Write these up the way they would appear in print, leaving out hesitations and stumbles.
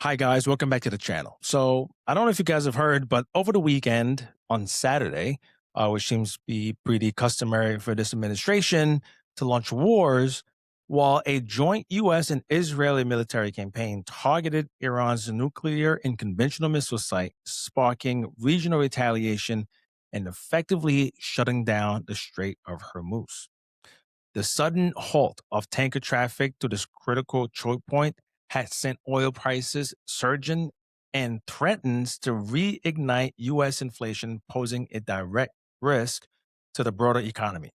Hi, guys. Welcome back to the channel. So, I don't know if you guys have heard, but over the weekend on Saturday, which seems to be pretty customary for this administration to launch wars, while a joint US and Israeli military campaign targeted Iran's nuclear and conventional missile site, sparking regional retaliation and effectively shutting down the Strait of Hormuz. The sudden halt of tanker traffic to this critical choke point has sent oil prices surging and threatens to reignite U.S. inflation, posing a direct risk to the broader economy.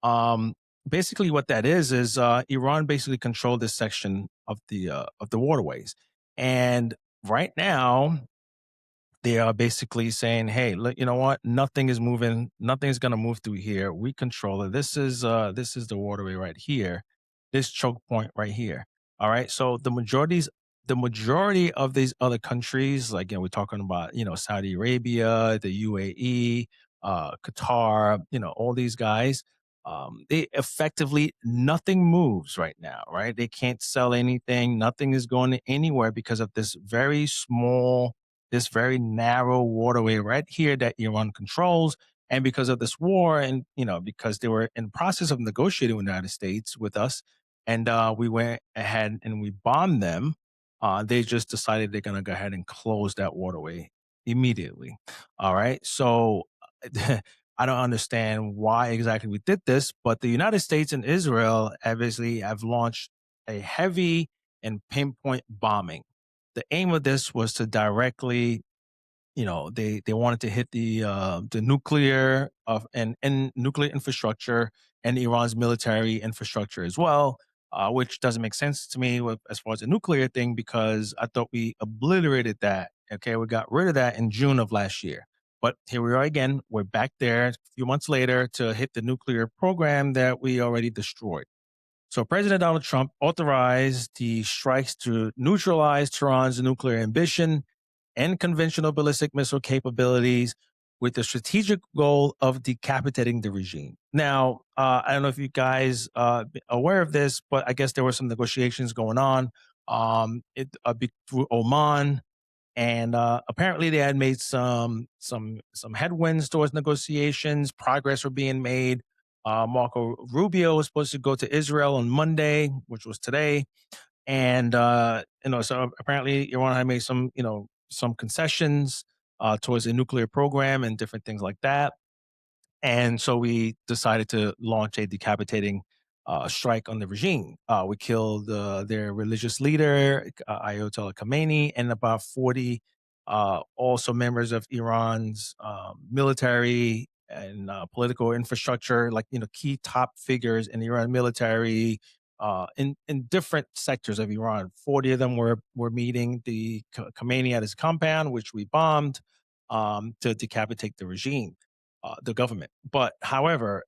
Um, Basically, what that is Iran basically controlled this section of the waterways, and right now they are basically saying, "Hey, look, you know what? Nothing is moving. Nothing is going to move through here. We control it. This is the waterway right here. This choke point right here. All right. So the majority of these other countries, like we're talking about, Saudi Arabia, the UAE, Qatar, all these guys. They effectively nothing moves right now, right? They can't sell anything. Nothing is going anywhere because of this very narrow waterway right here that Iran controls. And because of this war, and because they were in the process of negotiating with the United States with us, and we went ahead and we bombed them, they just decided they're gonna go ahead and close that waterway immediately. All right, so I don't understand why exactly we did this, but the United States and Israel obviously have launched a heavy and pinpoint bombing. The aim of this was to directly, they wanted to hit the nuclear and nuclear infrastructure and Iran's military infrastructure as well, which doesn't make sense to me as far as the nuclear thing, because I thought we obliterated that. Okay, we got rid of that in June of last year. But here we are again. We're back there a few months later to hit the nuclear program that we already destroyed. So President Donald Trump authorized the strikes to neutralize Tehran's nuclear ambition and conventional ballistic missile capabilities with the strategic goal of decapitating the regime. Now, I don't know if you guys aware of this, but I guess there were some negotiations going on through Oman, and apparently they had made some headwinds towards negotiations. Progress were being made. Marco Rubio was supposed to go to Israel on Monday, which was today, and so apparently Iran had made some concessions towards a nuclear program and different things like that. And so we decided to launch a decapitating strike on the regime. We killed their religious leader, Ayatollah Khamenei, and about 40 also members of Iran's military and political infrastructure, like, key top figures in the Iran military, in different sectors of Iran. 40 of them were meeting the Khamenei at his compound, which we bombed to decapitate the regime, the government. But however,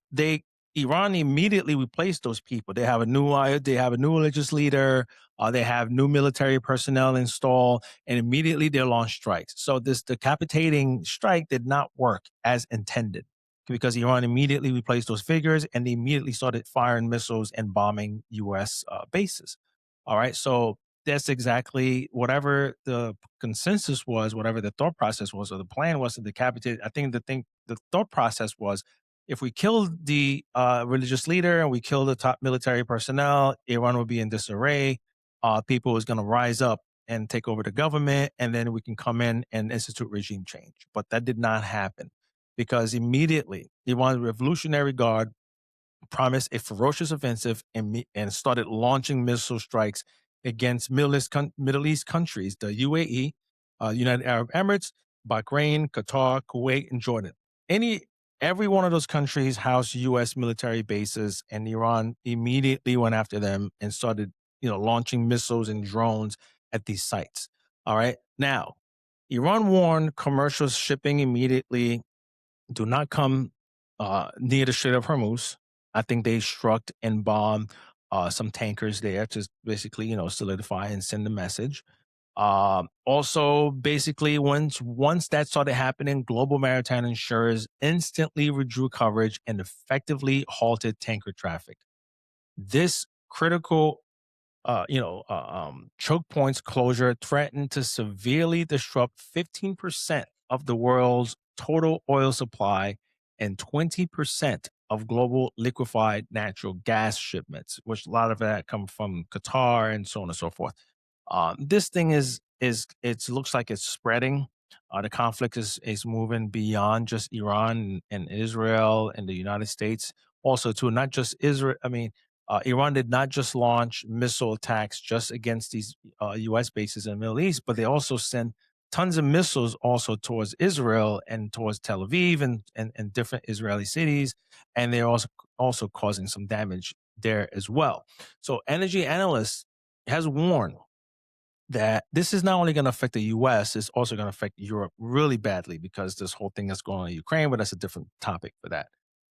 Iran immediately replaced those people. They have a new religious leader. They have new military personnel installed, and immediately they launched strikes. So this decapitating strike did not work as intended, because Iran immediately replaced those figures and they immediately started firing missiles and bombing U.S. Bases. All right, so that's exactly whatever the consensus was, whatever the thought process was, or the plan was to decapitate. I think the thought process was, if we kill the religious leader and we kill the top military personnel, Iran will be in disarray. People is going to rise up and take over the government, and then we can come in and institute regime change. But that did not happen, because immediately Iran's Revolutionary Guard promised a ferocious offensive and started launching missile strikes against Middle East countries, the UAE, United Arab Emirates, Bahrain, Qatar, Kuwait, and Jordan. Every one of those countries housed U.S. military bases, and Iran immediately went after them and started, launching missiles and drones at these sites. All right. Now, Iran warned commercial shipping immediately, do not come near the Strait of Hormuz. I think they struck and bombed some tankers there to basically, solidify and send a message. Also, basically, once that started happening, global maritime insurers instantly withdrew coverage and effectively halted tanker traffic. This critical choke points closure threatened to severely disrupt 15% of the world's total oil supply and 20% of global liquefied natural gas shipments, which a lot of that come from Qatar and so on and so forth. This thing is it looks like it's spreading. The conflict is moving beyond just Iran and Israel and the United States. Also, too, not just Israel. I mean, Iran did not just launch missile attacks just against these U.S. bases in the Middle East, but they also sent tons of missiles also towards Israel and towards Tel Aviv and different Israeli cities, and they're also causing some damage there as well. So, energy analysts has warned that this is not only going to affect the US, it's also going to affect Europe really badly because this whole thing that's going on in Ukraine, but that's a different topic for that.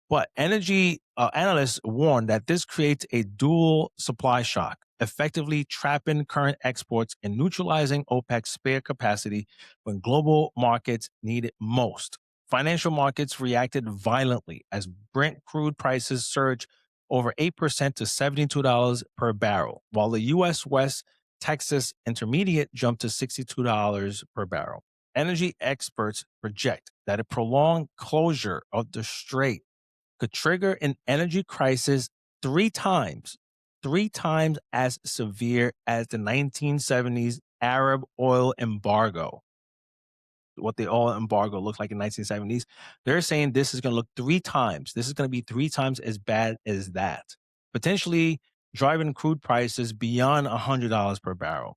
But energy analysts warn that this creates a dual supply shock, effectively trapping current exports and neutralizing OPEC's spare capacity when global markets need it most. Financial markets reacted violently as Brent crude prices surged over 8% to $72 per barrel, while the US West Texas Intermediate jumped to $62 per barrel. Energy experts project that a prolonged closure of the strait could trigger an energy crisis three times, three times as severe as the 1970s Arab oil embargo. What the oil embargo looked like in 1970s. They're saying this is going to look three times. This is going to be three times as bad as that, potentially driving crude prices beyond $100 per barrel.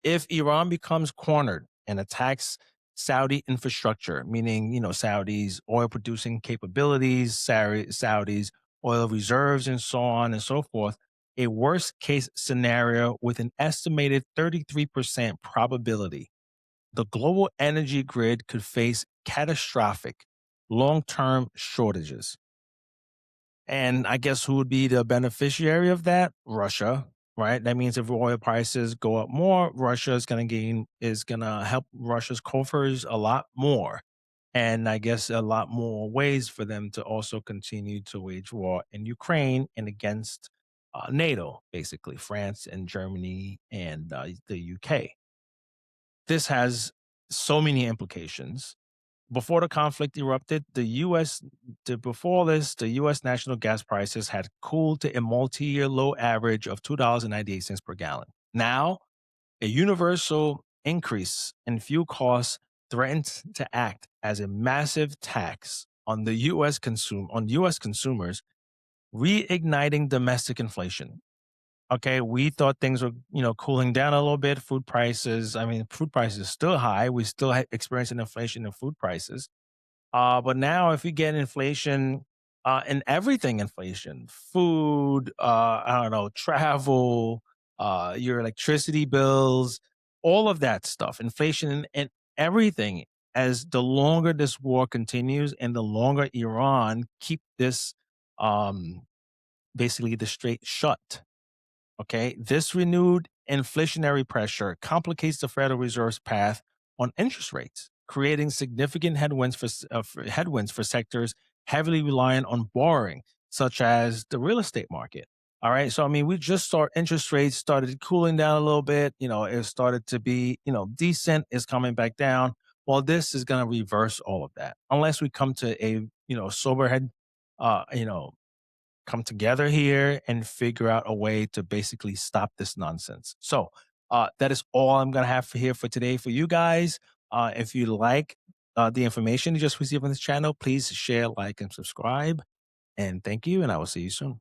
If Iran becomes cornered and attacks Saudi infrastructure, meaning, Saudi's oil producing capabilities, Saudi's oil reserves, and so on and so forth, a worst case scenario with an estimated 33% probability, the global energy grid could face catastrophic long term shortages. And I guess who would be the beneficiary of that? Russia, right? That means if oil prices go up more, Russia is going to help Russia's coffers a lot more. And I guess a lot more ways for them to also continue to wage war in Ukraine and against NATO, basically France and Germany and the UK. This has so many implications. Before the conflict erupted, before this, the U.S. national gas prices had cooled to a multi-year low average of $2.98 per gallon. Now, a universal increase in fuel costs threatens to act as a massive tax on U.S. consumers, reigniting domestic inflation. Okay, we thought things were, cooling down a little bit. Food prices are still high. We still experiencing inflation in food prices. But now, if you get inflation in everything, inflation, food, I don't know, travel, your electricity bills, all of that stuff, inflation and everything. As the longer this war continues, and the longer Iran keep this, um, basically the strait shut. Okay, this renewed inflationary pressure complicates the Federal Reserve's path on interest rates, creating significant headwinds for sectors heavily reliant on borrowing, such as the real estate market. All right, so we just saw interest rates started cooling down a little bit. It started to be decent. Is coming back down. Well, this is going to reverse all of that unless we come to a sober head, uh, you know, come together here and figure out a way to basically stop this nonsense. So that is all I'm going to have for here for today for you guys. If you like the information you just received on this channel, please share, like, and subscribe. And thank you, and I will see you soon.